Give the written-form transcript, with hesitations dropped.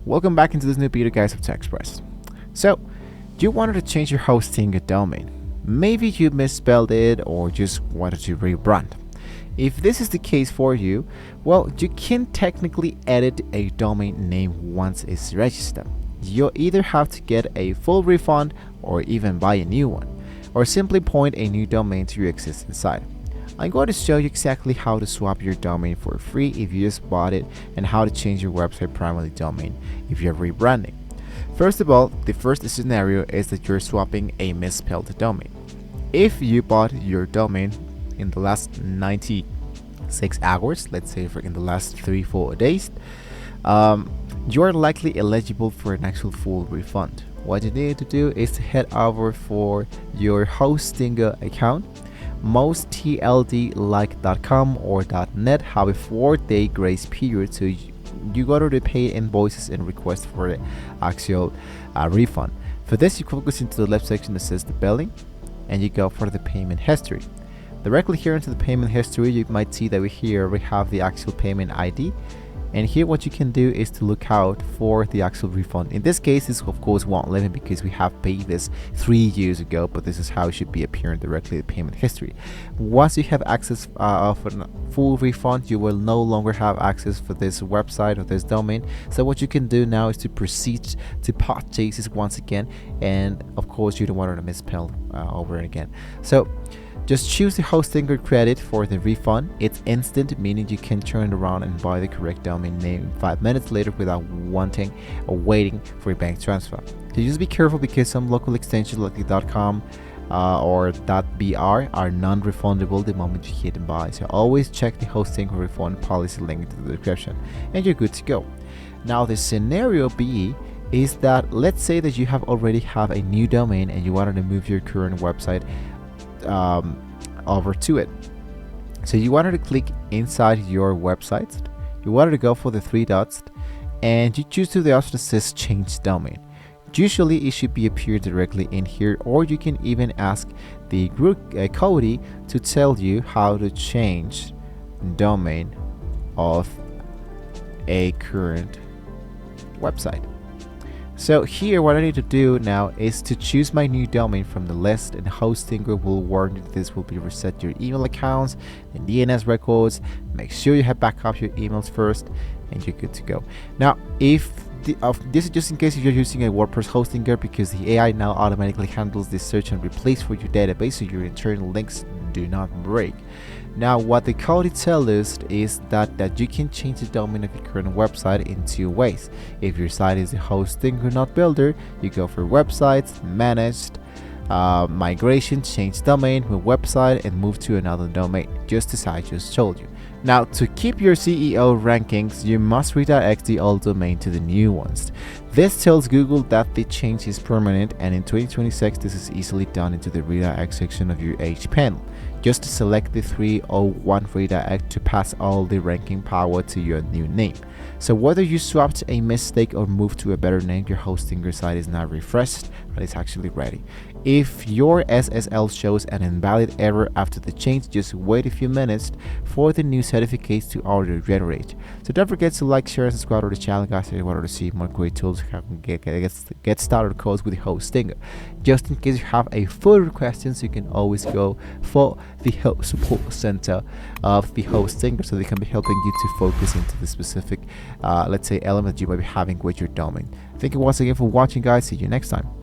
Welcome back into this new video, guys, of TechExpress. So, you wanted to change your hosting domain. Maybe you misspelled it or just wanted to rebrand. If this is the case for you, well, you can technically edit a domain name once it's registered. You'll either have to get a full refund or even buy a new one, or simply point a new domain to your existing site. I'm going to show you exactly how to swap your domain for free if you just bought it, and how to change your website primary domain if you're rebranding. First of all, the first scenario is that you're swapping a misspelled domain. If you bought your domain in the last 96 hours, let's say in the last 3-4 days, you're likely eligible for an actual full refund. What you need to do is to head over for your hosting account. Most TLDlike.com or .net have a 4-day grace period, so you go to the paid invoices and request for the actual refund. For this, you focus into the left section that says the billing, and you go for the payment history. Directly here into the payment history, you might see that we have the actual payment ID. And here what you can do is to look out for the actual refund. In this case, this of course won't let me because we have paid this 3 years ago, but this is how it should be appearing directly in the payment history. Once you have access of a full refund, you will no longer have access for this website or this domain. So what you can do now is to proceed to purchase this once again, and of course you don't want to misspell over and again. So just choose the hosting credit for the refund. It's instant, meaning you can turn around and buy the correct domain name 5 minutes later without wanting or waiting for a bank transfer. So just be careful because some local extensions like the .com or .br are non-refundable the moment you hit buy. So always check the hosting or refund policy link in the description, and you're good to go. Now the scenario B is that, let's say that you already have a new domain and you wanted to move your current website over to it. So you wanted to click inside your website, you wanted to go for the 3 dots, and you choose to the option that says change domain. Usually it should be appear directly in here, or you can even ask the group Cody to tell you how to change domain of a current website. So here what I need to do now is to choose my new domain from the list, and Hostinger will warn you that this will be reset your email accounts and DNS records. Make sure you have back up your emails first, and you're good to go. Now if this is just in case if you're using a WordPress Hostinger, because the AI now automatically handles the search and replace for your database, so your internal links do not break. Now what the code tells us is that you can change the domain of your current website in 2 ways. If your site is a hosting or not builder, you go for websites, managed, migration, change domain with website, and move to another domain, just as I just told you. Now to keep your SEO rankings, you must redirect the old domain to the new ones. This tells Google that the change is permanent, and in 2026 this is easily done into the redirect section of your H panel. Just select the 301 redirect to pass all the ranking power to your new name. So whether you swapped a mistake or moved to a better name, your Hostinger site is now refreshed, but it's actually ready. If your SSL shows an invalid error after the change, just wait a few minutes for the new certificates to auto-generate. So don't forget to like, share, and subscribe to the channel, guys, if you want to see more great tools how to get started codes with the Hostinger. Just in case you have a further questions, you can always go for the support center of the Hostinger, so they can be helping you to focus into the specific let's say element you might be having with your domain. Thank you once again for watching, guys. See you next time.